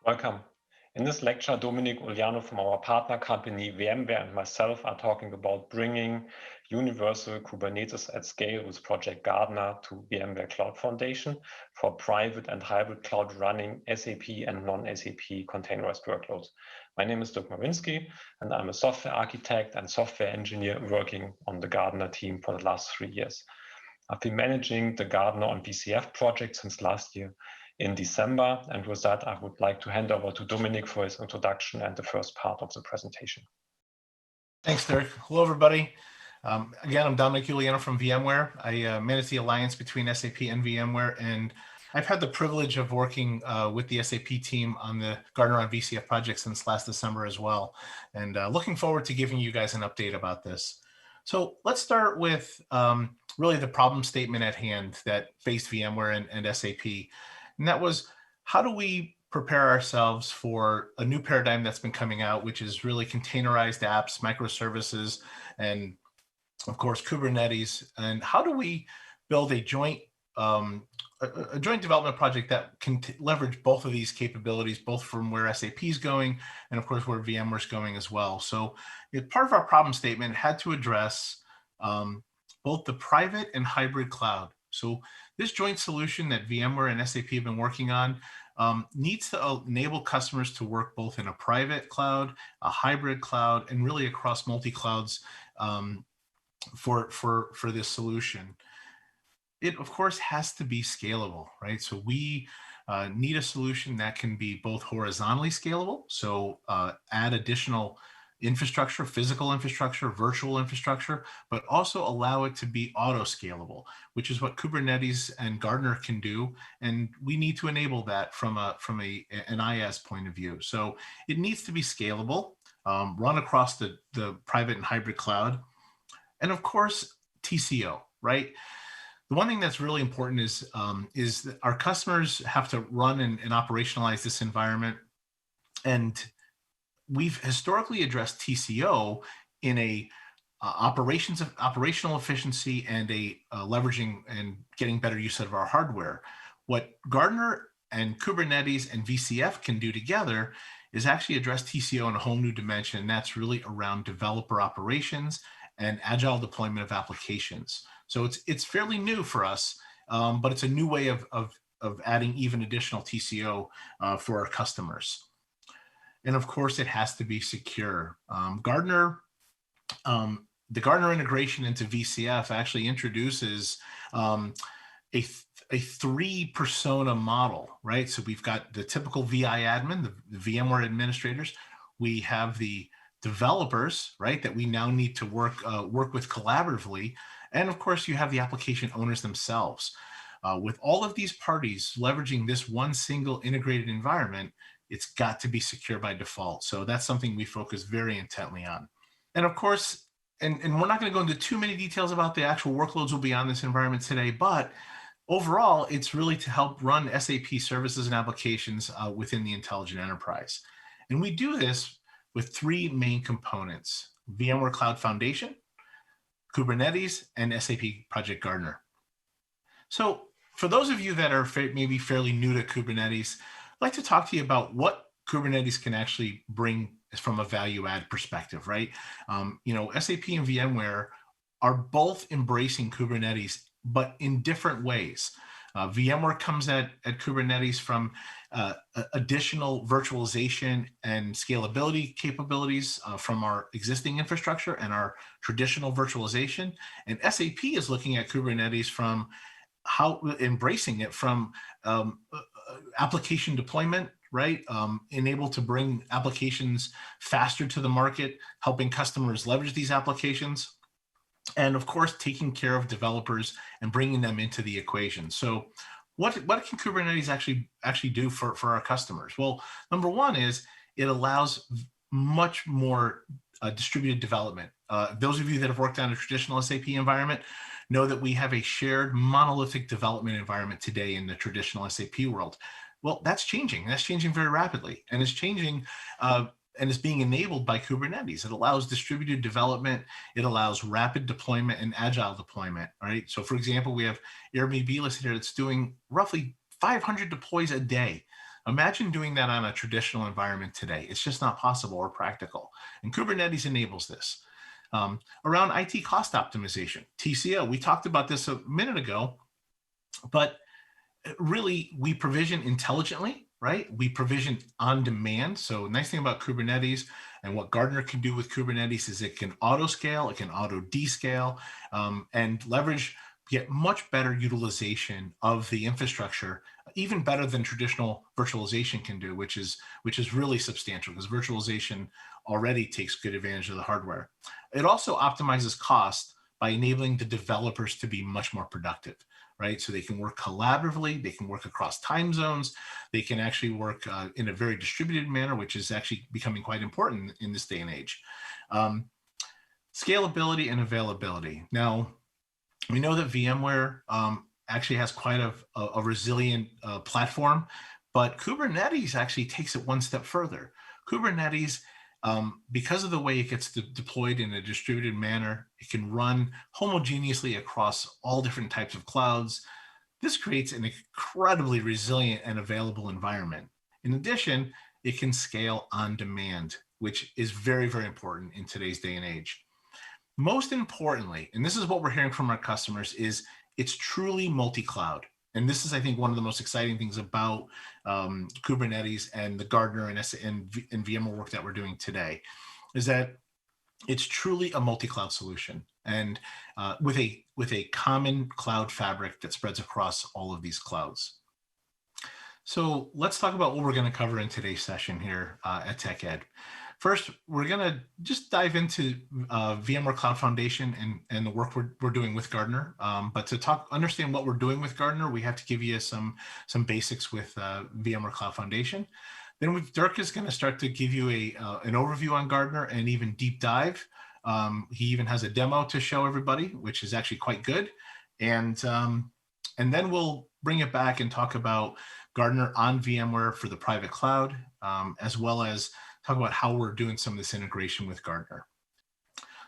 Welcome. In this lecture, Dominic, Uliano from our partner company VMware and myself are talking about bringing universal Kubernetes at scale with Project Gardener to VMware Cloud Foundation for private and hybrid cloud running SAP and non-SAP containerized workloads. My name is Dirk Marwinski, and I'm a software architect and software engineer working on the Gardener team for the last 3 years. I've been managing the Gardener on VCF project since last year in December. And with that, I would like to hand over to Dominic for his introduction and the first part of the presentation. Thanks, Dirk. Hello, everybody. Again, I'm Dominic Uliano from VMware. I manage the alliance between SAP and VMware, and I've had the privilege of working with the SAP team on the Gardener on VCF project since last December as well. And looking forward to giving you guys an update about this. So let's start with really the problem statement at hand that faced VMware and SAP. And that was, how do we prepare ourselves for a new paradigm that's been coming out, which is really containerized apps, microservices, and of course, Kubernetes. And how do we build a joint development project that can leverage both of these capabilities, both from where SAP is going and of course where VMware is going as well. So part of our problem statement had to address both the private and hybrid cloud. So this joint solution that VMware and SAP have been working on needs to enable customers to work both in a private cloud, a hybrid cloud, and really across multi-clouds for this solution. It, of course, has to be scalable, right? So we need a solution that can be both horizontally scalable, so add additional infrastructure, physical infrastructure, virtual infrastructure, but also allow it to be auto-scalable, which is what Kubernetes and Gardener can do. And we need to enable that from an IaaS point of view. So it needs to be scalable, run across the private and hybrid cloud. And of course, TCO, right? The one thing that's really important is that our customers have to run and operationalize this environment. And we've historically addressed TCO in a operational efficiency and a leveraging and getting better use of our hardware. What Gardener and Kubernetes and VCF can do together is actually address TCO in a whole new dimension, and that's really around developer operations and agile deployment of applications. So it's fairly new for us, but it's a new way of adding even additional TCO for our customers. And of course, it has to be secure. The Gardener integration into VCF actually introduces a 3-persona model, right? So we've got the typical VI admin, the VMware administrators. We have the developers, right, that we now need to work with collaboratively. And of course, you have the application owners themselves. With all of these parties leveraging this one single integrated environment, it's got to be secure by default. So that's something we focus very intently on. And of course, and we're not going to go into too many details about the actual workloads will be on this environment today, but overall, it's really to help run SAP services and applications within the intelligent enterprise. And we do this with 3 main components: VMware Cloud Foundation, Kubernetes, and SAP Project Gardener. So for those of you that are maybe fairly new to Kubernetes, I'd like to talk to you about what Kubernetes can actually bring from a value add perspective, right? SAP and VMware are both embracing Kubernetes, but in different ways. VMware comes at Kubernetes from additional virtualization and scalability capabilities from our existing infrastructure and our traditional virtualization. And SAP is looking at Kubernetes from embracing it from application deployment, right? Enable to bring applications faster to the market, helping customers leverage these applications, and of course, taking care of developers and bringing them into the equation. So what can Kubernetes actually do for our customers? Well, number one is it allows much more distributed development. Those of you that have worked on a traditional SAP environment know that we have a shared monolithic development environment today in the traditional SAP world. Well, that's changing. That's changing very rapidly, and it's changing and is being enabled by Kubernetes. It allows distributed development. It allows rapid deployment and agile deployment, right? So for example, we have Airbnb listed here that's doing roughly 500 deploys a day Imagine doing that on a traditional environment today. It's just not possible or practical. And Kubernetes enables this. Around IT cost optimization, TCO, we talked about this a minute ago, but really we provision intelligently, right? We provision on demand. So nice thing about Kubernetes and what Gartner can do with Kubernetes is it can auto scale, it can auto descale, and get much better utilization of the infrastructure, even better than traditional virtualization can do, which is really substantial because virtualization already takes good advantage of the hardware. It also optimizes cost by enabling the developers to be much more productive, right? So they can work collaboratively, they can work across time zones, they can actually work in a very distributed manner, which is actually becoming quite important in this day and age. Scalability and availability. Now, we know that VMware actually has quite a resilient platform, but Kubernetes actually takes it one step further. Kubernetes, because of the way it gets deployed in a distributed manner, it can run homogeneously across all different types of clouds. This creates an incredibly resilient and available environment. In addition, it can scale on demand, which is very, very important in today's day and age. Most importantly, and this is what we're hearing from our customers, is it's truly multi-cloud. And this is, I think, one of the most exciting things about Kubernetes and the Gartner and VMware work that we're doing today, is that it's truly a multi-cloud solution, and with a common cloud fabric that spreads across all of these clouds. So let's talk about what we're going to cover in today's session here at TechEd. First, we're going to just dive into VMware Cloud Foundation and the work we're doing with Gartner. But to understand what we're doing with Gartner, we have to give you some basics with VMware Cloud Foundation. Then Dirk is going to start to give you an overview on Gartner and even deep dive. He even has a demo to show everybody, which is actually quite good. And then we'll bring it back and talk about Gartner on VMware for the private cloud, as well as talk about how we're doing some of this integration with Gartner.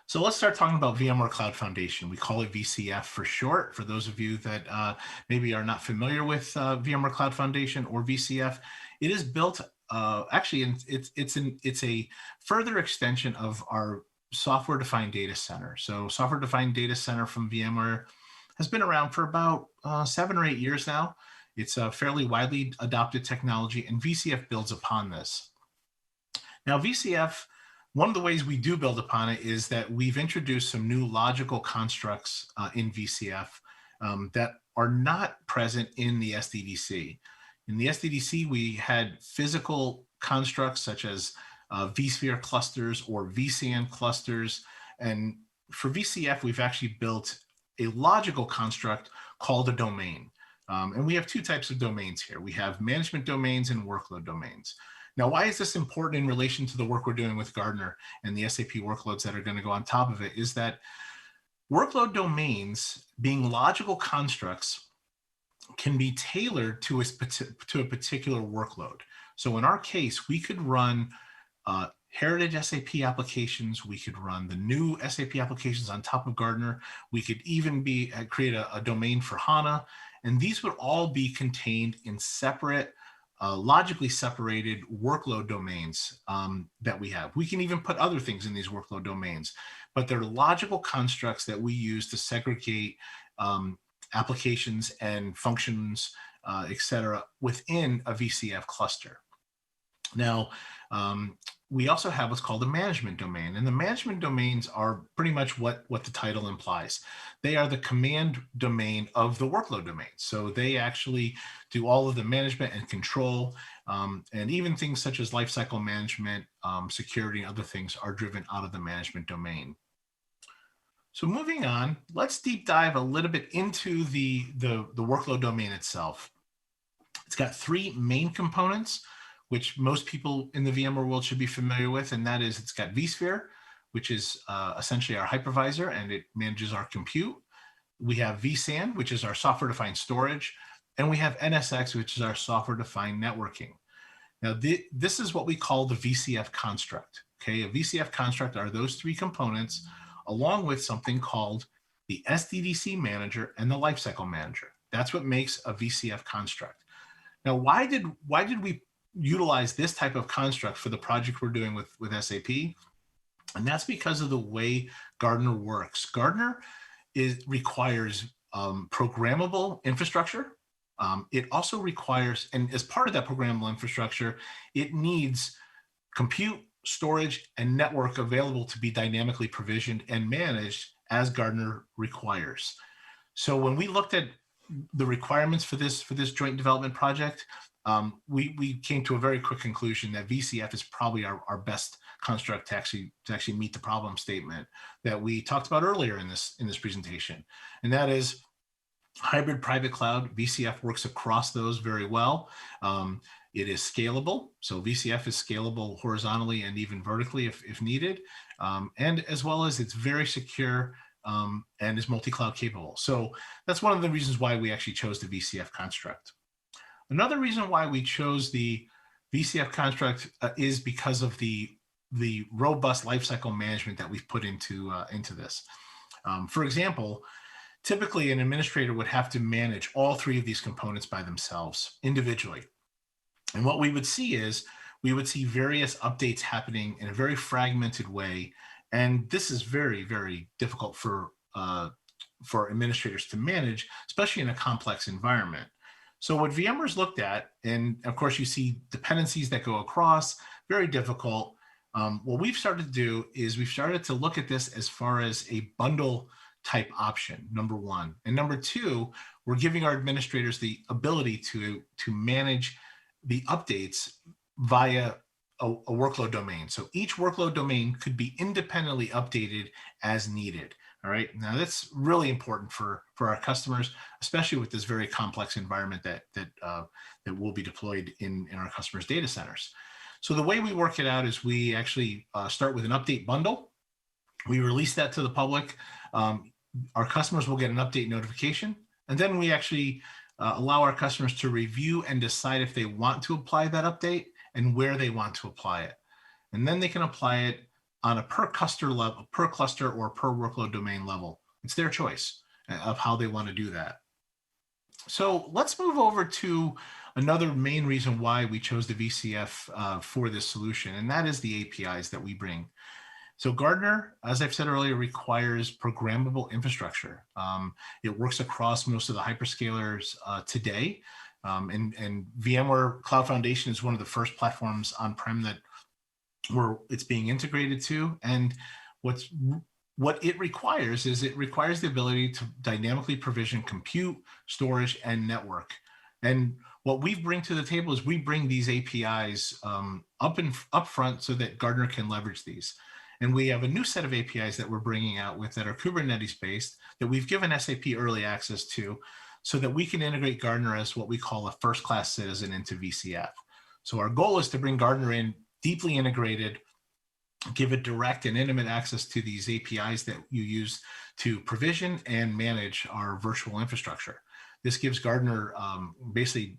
So let's start talking about VMware Cloud Foundation. We call it VCF for short. For those of you that maybe are not familiar with VMware Cloud Foundation or VCF, it is built actually, it's a further extension of our software-defined data center. So software-defined data center from VMware has been around for about 7 or 8 years now. It's a fairly widely adopted technology, and VCF builds upon this. Now, VCF, one of the ways we do build upon it is that we've introduced some new logical constructs in VCF that are not present in the SDDC. In the SDDC, we had physical constructs such as vSphere clusters or vSAN clusters. And for VCF, we've actually built a logical construct called a domain. And we have 2 types of domains here. We have management domains and workload domains. Now, why is this important in relation to the work we're doing with Gartner and the SAP workloads that are going to go on top of it? Is that workload domains, being logical constructs, can be tailored to a particular workload. So in our case, we could run heritage SAP applications. We could run the new SAP applications on top of Gartner. We could even create a domain for HANA. And these would all be contained in separate, logically separated workload domains that we have. We can even put other things in these workload domains, but they're logical constructs that we use to segregate applications and functions, et cetera, within a VCF cluster. Now, we also have what's called a management domain, and the management domains are pretty much what the title implies. They are the command domain of the workload domain. So they actually do all of the management and control, and even things such as lifecycle management, security, and other things are driven out of the management domain. So moving on, let's deep dive a little bit into the workload domain itself. It's got 3 main components, which most people in the VMware world should be familiar with, and that is it's got vSphere, which is essentially our hypervisor, and it manages our compute. We have vSAN, which is our software-defined storage, and we have NSX, which is our software-defined networking. Now, this is what we call the VCF construct. Okay, a VCF construct are those 3 components, along with something called the SDDC manager and the lifecycle manager. That's what makes a VCF construct. Now, why did we utilize this type of construct for the project we're doing with SAP. And that's because of the way Gartner works. Gartner requires programmable infrastructure. It also requires, and as part of that programmable infrastructure, it needs compute, storage, and network available to be dynamically provisioned and managed as Gartner requires. So when we looked at the requirements for this joint development project, we came to a very quick conclusion that VCF is probably our best construct to actually meet the problem statement that we talked about earlier in this presentation, and that is hybrid private cloud. VCF works across those very well. It is scalable, so VCF is scalable horizontally and even vertically if needed, and as well as it's very secure and is multi-cloud capable. So that's one of the reasons why we actually chose the VCF construct. Another reason why we chose the VCF construct is because of the robust lifecycle management that we've put into this. For example, typically an administrator would have to manage all three of these components by themselves individually. And what we would see is we would see various updates happening in a very fragmented way. And this is very, very difficult for administrators to manage, especially in a complex environment. So what VMware's looked at, and of course you see dependencies that go across, very difficult. What we've started to do is we've started to look at this as far as a bundle type option, number one. And number two, we're giving our administrators the ability to manage the updates via a workload domain. So each workload domain could be independently updated as needed. All right. Now that's really important for our customers, especially with this very complex environment that will be deployed in our customers' data centers. So the way we work it out is we actually start with an update bundle. We release that to the public. Our customers will get an update notification, and then we actually allow our customers to review and decide if they want to apply that update and where they want to apply it. And then they can apply it on a per cluster level, per cluster or per workload domain level. It's their choice of how they want to do that. So let's move over to another main reason why we chose the VCF for this solution, and that is the APIs that we bring. So Gartner, as I've said earlier, requires programmable infrastructure. It works across most of the hyperscalers today, and VMware Cloud Foundation is one of the first platforms on-prem that it's being integrated to. And what it requires is it requires the ability to dynamically provision compute, storage, and network. And what we bring to the table is we bring these APIs up front so that Gartner can leverage these. And we have a new set of APIs that we're bringing out with that are Kubernetes based that we've given SAP early access to so that we can integrate Gartner as what we call a first-class citizen into VCF. So our goal is to bring Gartner in deeply integrated, give it direct and intimate access to these APIs that you use to provision and manage our virtual infrastructure. This gives Gartner basically,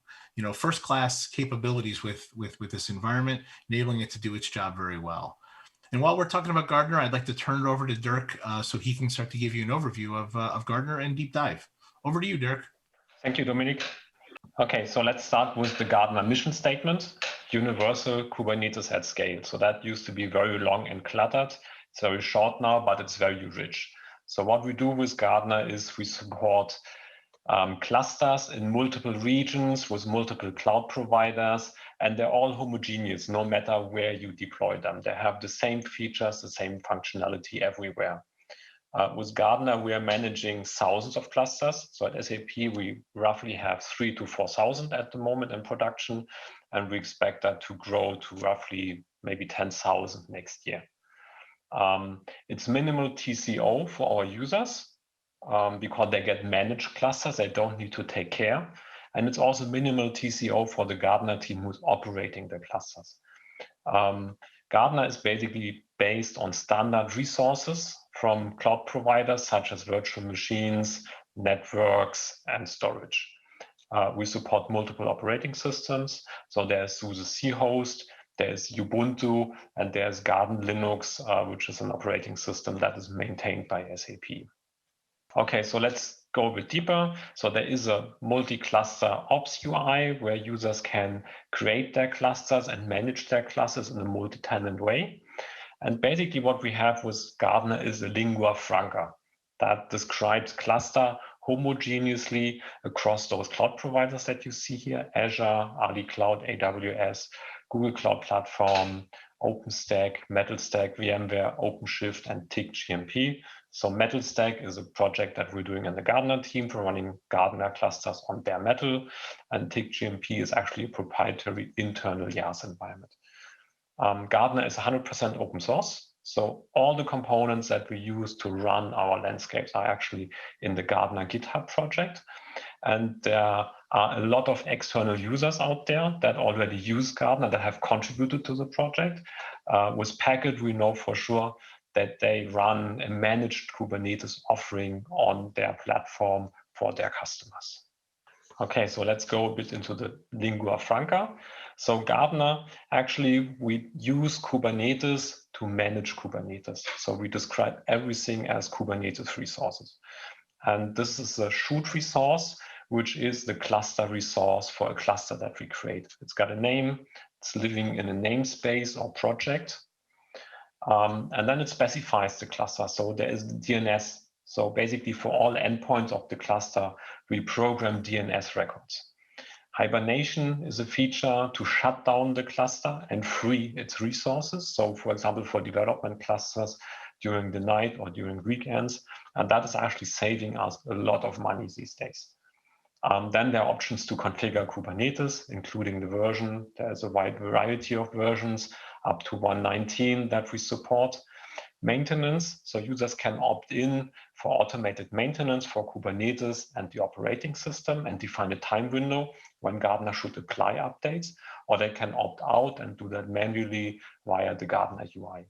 first-class capabilities with this environment, enabling it to do its job very well. And while we're talking about Gartner, I'd like to turn it over to Dirk so he can start to give you an overview of Gartner and deep dive. Over to you, Dirk. Thank you, Dominic. Okay, so let's start with the Gartner mission statement, universal Kubernetes at scale. So that used to be very long and cluttered. It's very short now, but it's very rich. So what we do with Gartner is we support clusters in multiple regions with multiple cloud providers, and they're all homogeneous, no matter where you deploy them. They have the same features, the same functionality everywhere. With Gartner, we are managing thousands of clusters. So at SAP, we roughly have 3,000 to 4,000 at the moment in production, and we expect that to grow to roughly maybe 10,000 next year. It's minimal TCO for our users because they get managed clusters. They don't need to take care. And it's also minimal TCO for the Gartner team who's operating the clusters. Gartner is basically based on standard resources from cloud providers such as virtual machines, networks, and storage. We support multiple operating systems. So there's SUSE C host, there's Ubuntu, and there's Garden Linux, which is an operating system that is maintained by SAP. Okay, so let's go a bit deeper. So there is a multi-cluster ops UI where users can create their clusters and manage their clusters in a multi-tenant way. And basically what we have with Gardener is a lingua franca that describes cluster homogeneously across those cloud providers that you see here: Azure, Ali Cloud, AWS, Google Cloud Platform, OpenStack, MetalStack, VMware, OpenShift, and TIC-GMP. So MetalStack is a project that we're doing in the Gardener team for running Gardener clusters on bare metal, and TIC-GMP is actually a proprietary internal IaaS environment. Gardener is 100% open source. So all the components that we use to run our landscapes are actually in the Gardener GitHub project. And there are a lot of external users out there that already use Gardener, that have contributed to the project. With Packet, we know for sure that they run a managed Kubernetes offering on their platform for their customers. Okay, so let's go a bit into the lingua franca. So Gardener, actually, we use Kubernetes to manage Kubernetes. So we describe everything as Kubernetes resources. And this is a shoot resource, which is the cluster resource for a cluster that we create. It's got a name, it's living in a namespace or project. And then it specifies the cluster. So there is the DNS. So basically for all endpoints of the cluster, we program DNS records. Hibernation is a feature to shut down the cluster and free its resources. So for example, for development clusters during the night or during weekends, and that is actually saving us a lot of money these days. Then there are options to configure Kubernetes, including the version. There's a wide variety of versions, up to 1.19 that we support. Maintenance, so users can opt in for automated maintenance for Kubernetes and the operating system and define a time window when Gardener should apply updates, or they can opt out and do that manually via the Gardener UI.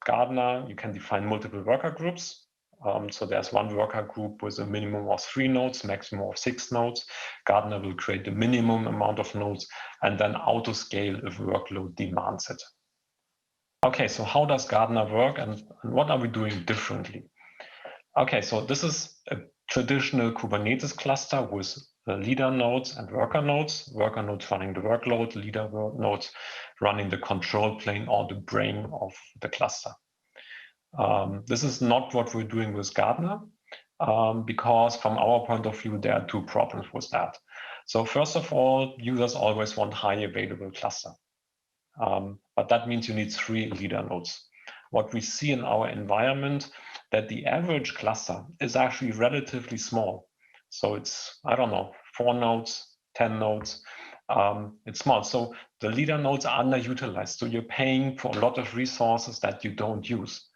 Gardener, you can define multiple worker groups. So there's one worker group with a minimum of 3 nodes, maximum of 6 nodes. Gardener will create the minimum amount of nodes and then auto-scale if workload demands it. Okay, so how does Gardener work and what are we doing differently? Okay, so this is a traditional Kubernetes cluster with leader nodes and worker nodes running the workload, leader nodes running the control plane or the brain of the cluster. This is not what we're doing with Gardener, because from our point of view, there are 2 problems with that. So first of all, users always want high available cluster. But that means you need 3 leader nodes. What we see in our environment, that the average cluster is actually relatively small. So it's, I don't know, 4 nodes, 10 nodes. It's small. So the leader nodes are underutilized. So you're paying for a lot of resources that you don't use.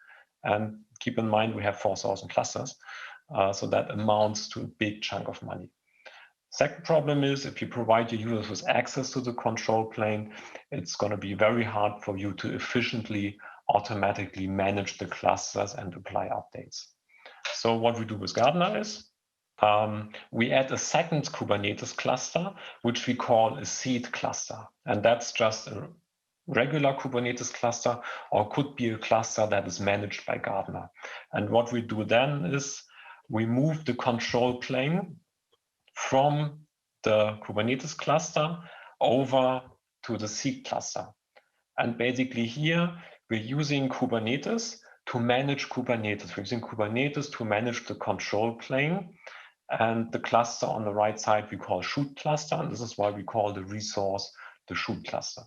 And keep in mind, we have 4,000 clusters. So that amounts to a big chunk of money. Second problem is if you provide your users with access to the control plane, it's going to be very hard for you to efficiently automatically manage the clusters and apply updates. So what we do with Gardener is we add a second Kubernetes cluster, which we call a seed cluster. And that's just a regular Kubernetes cluster or could be a cluster that is managed by Gardener. And what we do then is we move the control plane from the Kubernetes cluster over to the seed cluster. And basically here, we're using Kubernetes to manage Kubernetes. We're using Kubernetes to manage the control plane. And the cluster on the right side, we call shoot cluster. And this is why we call the resource the shoot cluster.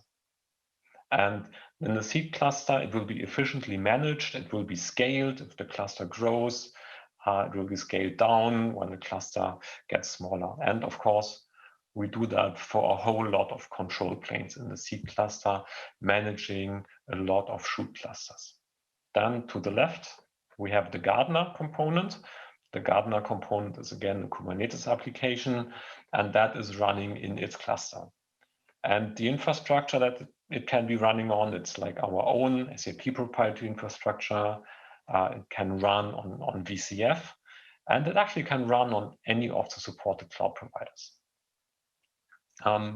And in the seed cluster, it will be efficiently managed. It will be scaled if the cluster grows. It will be scaled down when the cluster gets smaller. And of course, we do that for a whole lot of control planes in the seed cluster, managing a lot of shoot clusters. Then to the left, we have the Gardener component. The Gardener component is again a Kubernetes application, and that is running in its cluster. And the infrastructure that it can be running on, it's like our own SAP proprietary infrastructure. It can run on VCF, and it actually can run on any of the supported cloud providers.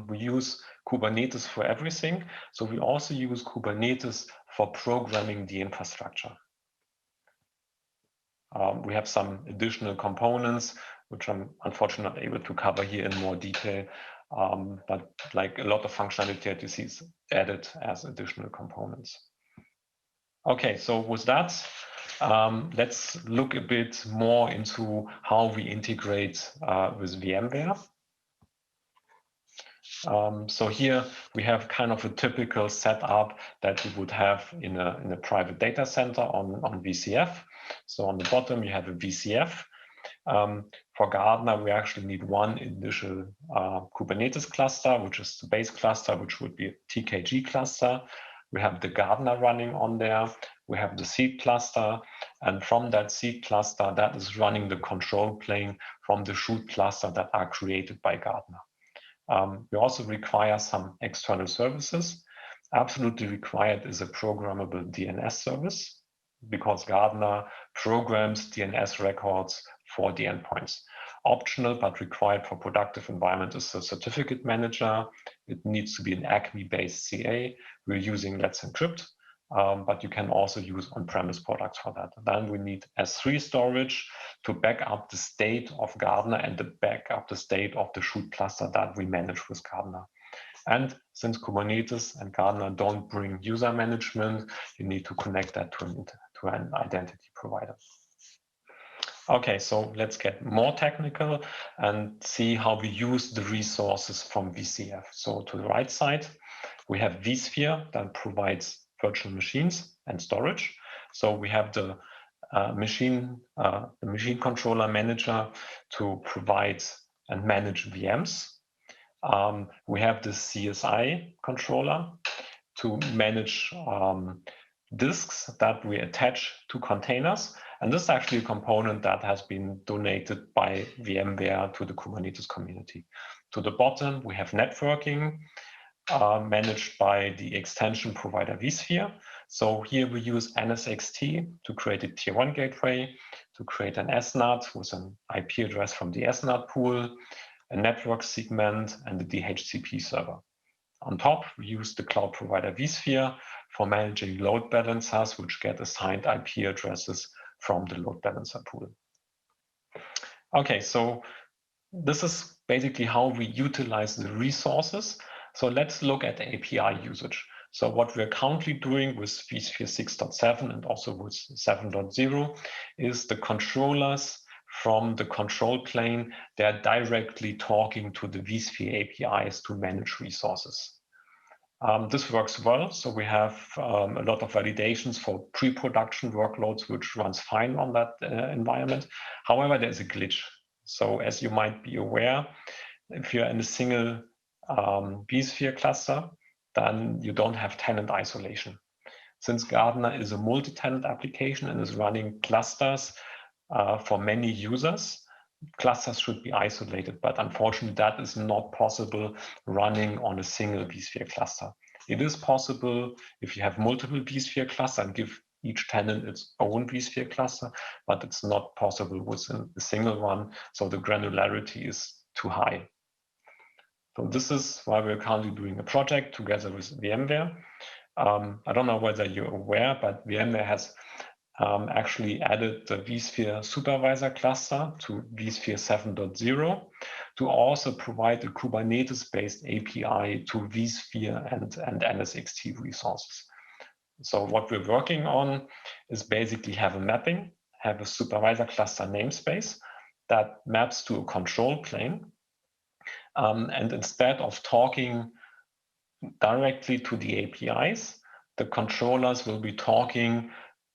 We use Kubernetes for everything. So we also use Kubernetes for programming the infrastructure. We have some additional components, which I'm unfortunately not able to cover here in more detail, but like a lot of functionality that you see is added as additional components. Okay, so with that, let's look a bit more into how we integrate with VMware. So here we have kind of a typical setup that you would have in a private data center on VCF. So on the bottom, you have a VCF. For Gartner, we actually need one initial Kubernetes cluster, which is the base cluster, which would be a TKG cluster. We have the Gartner running on there. We have the seed cluster. And from that seed cluster, that is running the control plane from the shoot cluster that are created by Gartner. We also require some external services. Absolutely required is a programmable DNS service, because Gartner programs DNS records for the endpoints. Optional but required for productive environment is the certificate manager. It needs to be an ACME-based CA. We're using Let's Encrypt, but you can also use on-premise products for that. Then we need S3 storage to back up the state of Gartner and to back up the state of the shoot cluster that we manage with Gartner. And since Kubernetes and Gartner don't bring user management, you need to connect that to an identity provider. Okay, so let's get more technical and see how we use the resources from VCF. So to the right side, we have vSphere that provides virtual machines and storage. So we have the machine controller manager to provide and manage VMs. We have the CSI controller to manage disks that we attach to containers. And this is actually a component that has been donated by VMware to the Kubernetes community. To the bottom, we have networking managed by the extension provider vSphere. So here we use NSXT to create a tier 1 gateway, to create an SNAT with an IP address from the SNAT pool, a network segment, and the DHCP server. On top, we use the cloud provider vSphere for managing load balancers, which get assigned IP addresses from the load balancer pool. Okay, so this is basically how we utilize the resources. So let's look at the API usage. So what we're currently doing with vSphere 6.7 and also with 7.0 is the controllers from the control plane, they're directly talking to the vSphere APIs to manage resources. This works well. So we have a lot of validations for pre-production workloads, which runs fine on that environment. However, there's a glitch. So as you might be aware, if you're in a single vSphere cluster, then you don't have tenant isolation. Since Gartner is a multi-tenant application and is running clusters for many users, clusters should be isolated, but unfortunately that is not possible running on a single vSphere cluster. It is possible if you have multiple vSphere clusters and give each tenant its own vSphere cluster, but it's not possible within a single one, so the granularity is too high. So this is why we're currently doing a project together with VMware. I don't know whether you're aware, but VMware has actually added the vSphere supervisor cluster to vSphere 7.0 to also provide a Kubernetes-based API to vSphere and NSXT resources. So what we're working on is basically have a mapping, have a supervisor cluster namespace that maps to a control plane. And instead of talking directly to the APIs, the controllers will be talking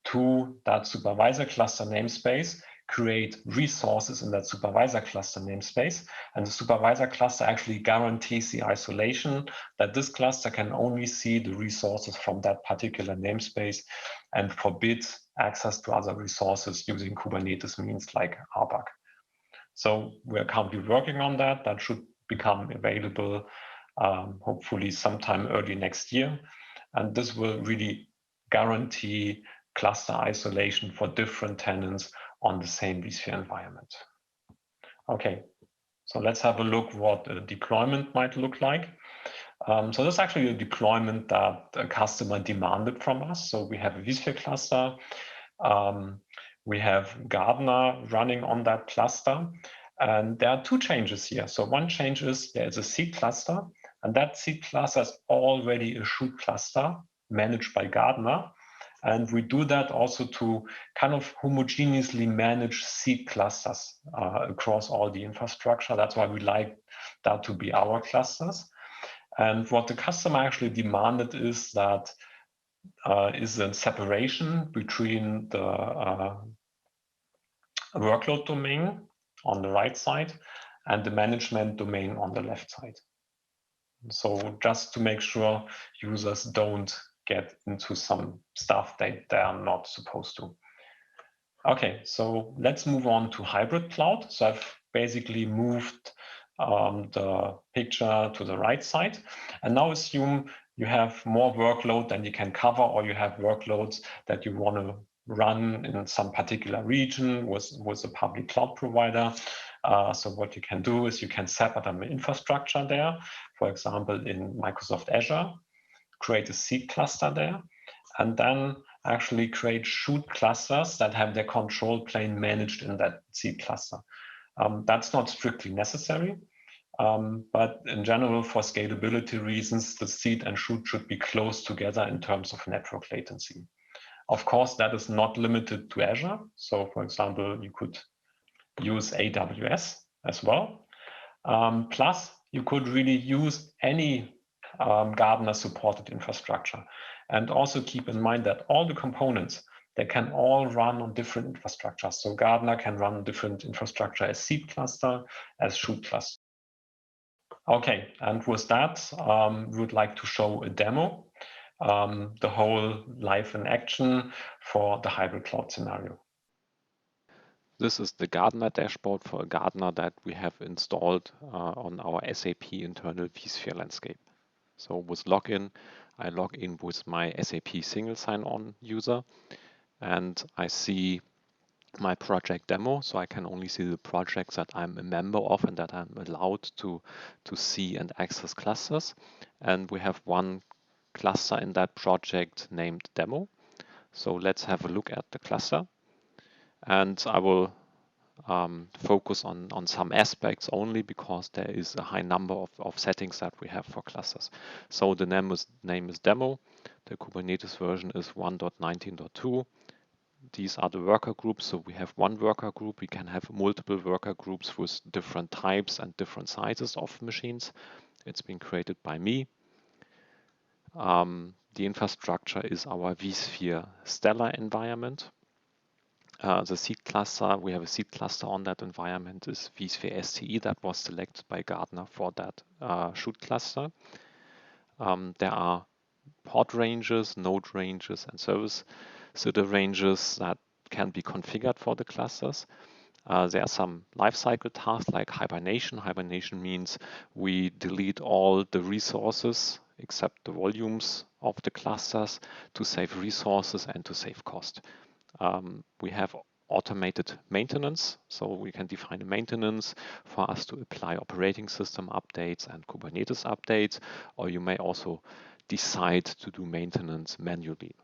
to that supervisor cluster namespace, create resources in that supervisor cluster namespace, and the supervisor cluster actually guarantees the isolation that this cluster can only see the resources from that particular namespace and forbids access to other resources using Kubernetes means like RBAC. So we're currently working on that. That should become available hopefully sometime early next year. And this will really guarantee cluster isolation for different tenants on the same vSphere environment. Okay, so let's have a look what a deployment might look like. So this is actually a deployment that a customer demanded from us. So we have a vSphere cluster. we have Gardener running on that cluster. And there are two changes here. So one change is there is a seed cluster, and that seed cluster is already a shoot cluster managed by Gardener. And we do that also to kind of homogeneously manage seed clusters across all the infrastructure. That's why we like that to be our clusters. And what the customer actually demanded is that is a separation between the workload domain on the right side and the management domain on the left side. So just to make sure users don't get into some stuff that they are not supposed to. Okay, so let's move on to hybrid cloud. So I've basically moved the picture to the right side. And now assume you have more workload than you can cover, or you have workloads that you want to run in some particular region with a public cloud provider. So what you can do is you can set up an infrastructure there, for example, in Microsoft Azure, create a seed cluster there, and then actually create shoot clusters that have their control plane managed in that seed cluster. That's not strictly necessary, but in general, for scalability reasons, the seed and shoot should be close together in terms of network latency. Of course, that is not limited to Azure. So for example, you could use AWS as well. Plus, you could really use any Gardener supported infrastructure. And also keep in mind that all the components, they can all run on different infrastructures. So Gardener can run different infrastructure as seed cluster, as shoot cluster. Okay, and with that, we would like to show a demo, the whole live in action for the hybrid cloud scenario. This is the Gardener dashboard for a Gardener that we have installed on our SAP internal vSphere landscape. So with login, I log in with my SAP single sign-on user, and I see my project demo. So I can only see the projects that I'm a member of and that I'm allowed to see and access clusters. And we have one cluster in that project named demo. So let's have a look at the cluster. And I will focus on some aspects only because there is a high number of settings that we have for clusters. So the name is demo. The Kubernetes version is 1.19.2. These are the worker groups. So we have one worker group. We can have multiple worker groups with different types and different sizes of machines. It's been created by me. The infrastructure is our vSphere Stellar environment. The seed cluster, we have a seed cluster on that environment, is vSphere STE that was selected by Gardener for that shoot cluster. There are pod ranges, node ranges, and service CIDR ranges that can be configured for the clusters. There are some lifecycle tasks like hibernation. Hibernation means we delete all the resources except the volumes of the clusters to save resources and to save cost. We have automated maintenance, so we can define a maintenance for us to apply operating system updates and Kubernetes updates, or you may also decide to do maintenance manually.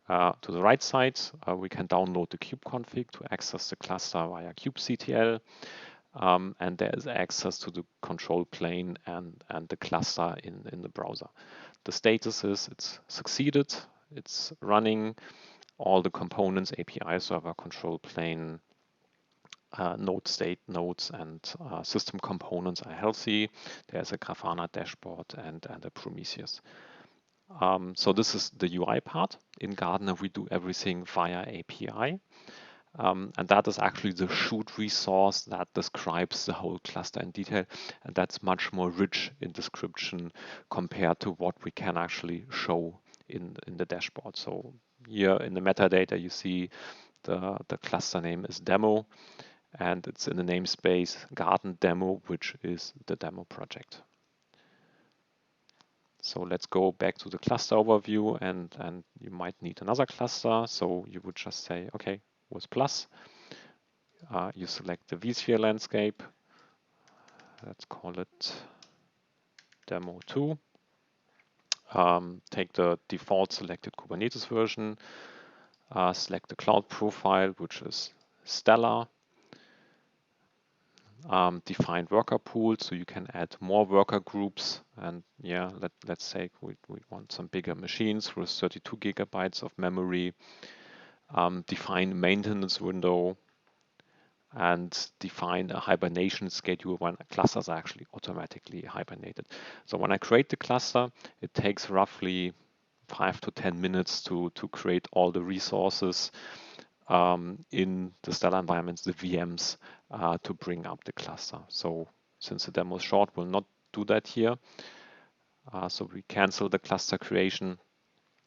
To the right side, we can download the kubeconfig to access the cluster via kubectl, and there is access to the control plane and the cluster in the browser. The status is it's succeeded, it's running, all the components, API server, control plane, node state nodes, and system components are healthy. There's a Grafana dashboard and a Prometheus. So this is the UI part. In Gardener, we do everything via API. And that is actually the shoot resource that describes the whole cluster in detail. And that's much more rich in description compared to what we can actually show in the dashboard. So here in the metadata, you see the cluster name is demo, and it's in the namespace Garden Demo, which is the demo project. So let's go back to the cluster overview, and you might need another cluster. So you would just say, okay, with plus, you select the vSphere landscape. Let's call it demo 2. Take the default selected Kubernetes version. select the cloud profile, which is Stellar. Define worker pool, so you can add more worker groups. And yeah, let's say we want some bigger machines with 32 gigabytes of memory. Define maintenance window and define a hibernation schedule when clusters are actually automatically hibernated. So when I create the cluster, it takes roughly 5 to 10 minutes to create all the resources in the Stellar environments, the VMs, to bring up the cluster. So since the demo is short, we'll not do that here. So we cancel the cluster creation.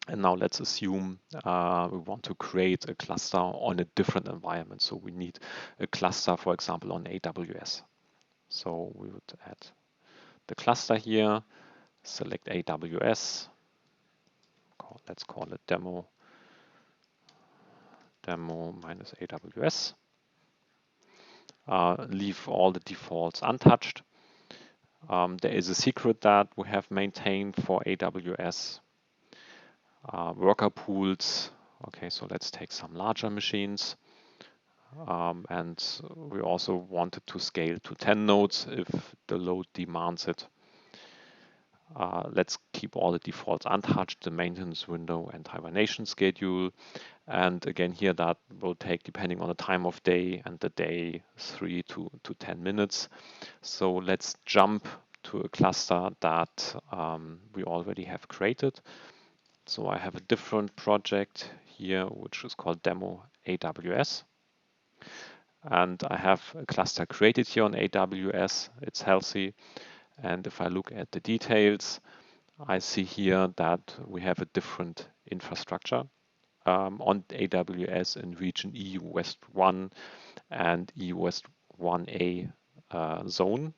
And now let's assume we want to create a cluster on a different environment. So we need a cluster, for example, on AWS. So we would add the cluster here, select AWS. Let's call it demo minus AWS. Leave all the defaults untouched. There is a secret that we have maintained for AWS. Worker pools. Okay, so let's take some larger machines. And we also wanted to scale to 10 nodes if the load demands it. Let's keep all the defaults untouched, the maintenance window and hibernation schedule. And again, here that will take, depending on the time of day and the day, 3 to 10 minutes. So let's jump to a cluster that we already have created. So I have a different project here, which is called Demo AWS. And I have a cluster created here on AWS. It's healthy. And if I look at the details, I see here that we have a different infrastructure on AWS in region EU West 1 and EU West 1A zone.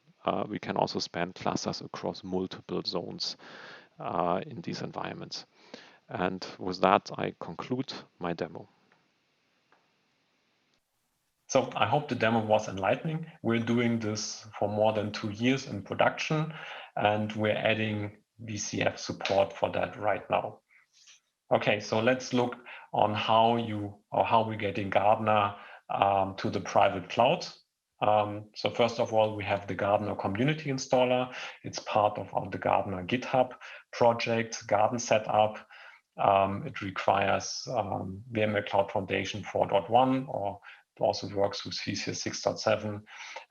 We can also span clusters across multiple zones in these environments. And with that, I conclude my demo. So I hope the demo was enlightening. We're doing this for more than 2 years in production, and we're adding VCF support for that right now. Okay, so let's look on how we're getting Gardener to the private cloud. So first of all, we have the Gardener community installer. It's part of the Gardener GitHub project, Garden setup. It requires VMware Cloud Foundation 4.1, or it also works with VCF 6.7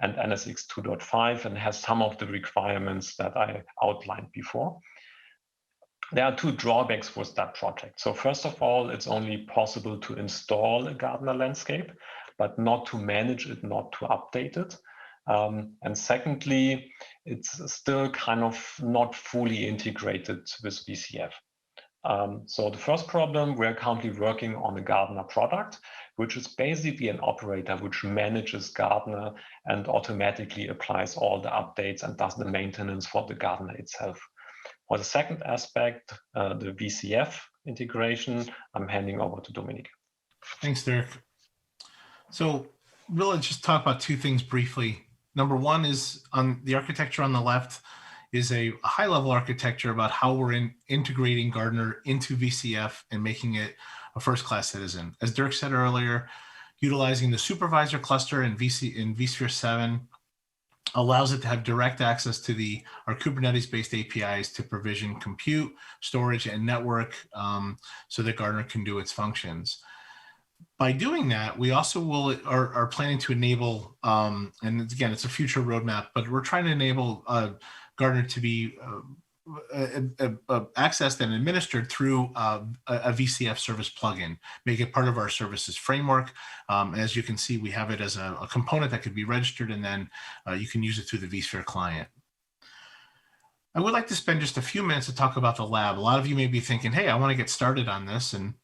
and NSX 2.5, and has some of the requirements that I outlined before. There are 2 drawbacks with that project. So first of all, it's only possible to install a Gardener landscape, but not to manage it, not to update it. And secondly, it's still kind of not fully integrated with VCF. So the first problem, we're currently working on a Gardener product, which is basically an operator which manages Gardener and automatically applies all the updates and does the maintenance for the Gardener itself. For the second aspect, the VCF integration, I'm handing over to Dominic. Thanks, Dirk. So really just talk about 2 things briefly. Number one is on the architecture on the left is a high-level architecture about how we're integrating Gardener into VCF and making it a first-class citizen. As Dirk said earlier, utilizing the supervisor cluster in vSphere 7 allows it to have direct access to our Kubernetes-based APIs to provision compute, storage, and network so that Gardener can do its functions. By doing that, we also are planning to enable, and again, it's a future roadmap, but we're trying to enable Gardener to be accessed and administered through a VCF service plugin, make it part of our services framework. As you can see, we have it as a component that could be registered, and then you can use it through the vSphere client. I would like to spend just a few minutes to talk about the lab. A lot of you may be thinking, hey, I want to get started on this, and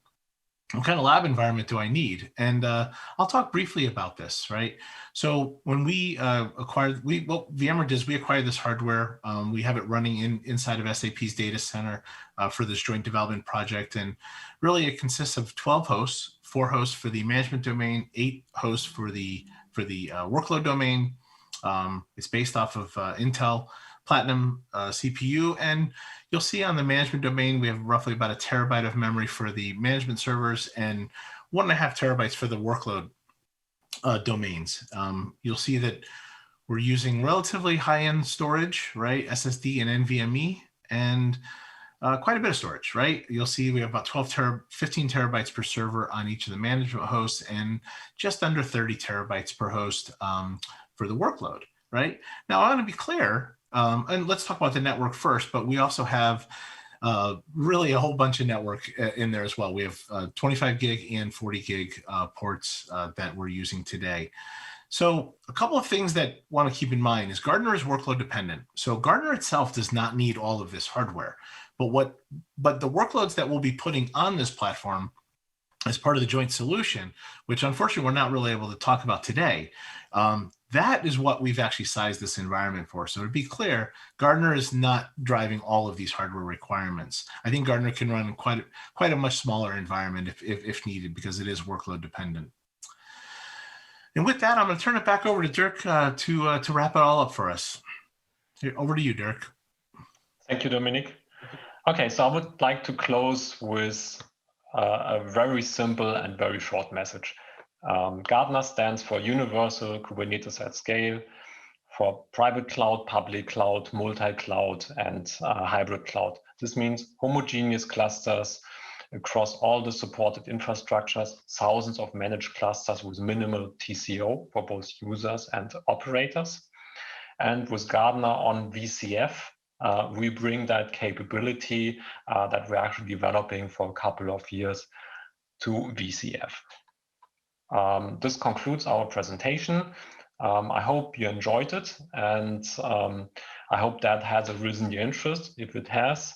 what kind of lab environment do I need? And I'll talk briefly about this, right? So when we acquired, VMware does, we acquired this hardware. We have it running inside of SAP's data center for this joint development project. And really it consists of 12 hosts, 4 hosts for the management domain, 8 hosts for the workload domain. It's based off of Intel Platinum CPU, and you'll see on the management domain, we have roughly about 1 terabyte of memory for the management servers, and 1.5 terabytes for the workload domains. You'll see that we're using relatively high-end storage, right? SSD and NVMe, and quite a bit of storage, right? You'll see we have about 15 terabytes per server on each of the management hosts and just under 30 terabytes per host for the workload, right? Now, I want to be clear, and let's talk about the network first, but we also have really a whole bunch of network in there as well. We have 25 gig and 40 gig ports that we're using today. So a couple of things that want to keep in mind is Gartner is workload dependent. So Gartner itself does not need all of this hardware, but the workloads that we'll be putting on this platform as part of the joint solution, which unfortunately we're not really able to talk about today, that is what we've actually sized this environment for. So to be clear, Gartner is not driving all of these hardware requirements. I think Gartner can run quite a much smaller environment if needed, because it is workload dependent. And with that, I'm going to turn it back over to Dirk to wrap it all up for us. Over to you, Dirk. Thank you, Dominic. Okay, so I would like to close with a very simple and very short message. Gartner stands for Universal Kubernetes at Scale, for private cloud, public cloud, multi-cloud, and hybrid cloud. This means homogeneous clusters across all the supported infrastructures, thousands of managed clusters with minimal TCO for both users and operators. And with Gartner on VCF, we bring that capability that we're actually developing for a couple of years to VCF. This concludes our presentation. I hope you enjoyed it, and I hope that has arisen your interest. If it has,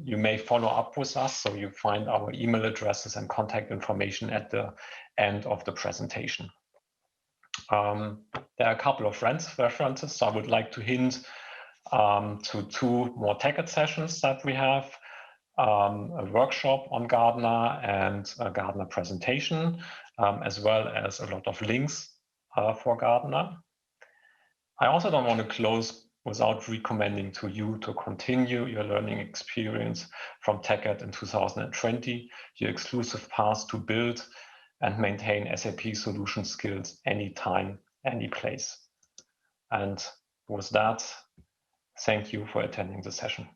you may follow up with us, so you find our email addresses and contact information at the end of the presentation. There are a couple of references, so I would like to hint to 2 more TechEd sessions that we have, a workshop on Gartner and a Gartner presentation, as well as a lot of links for Gartner. I also don't want to close without recommending to you to continue your learning experience from TechEd in 2020, your exclusive path to build and maintain SAP solution skills anytime, any place. And with that, thank you for attending the session.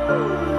Woo!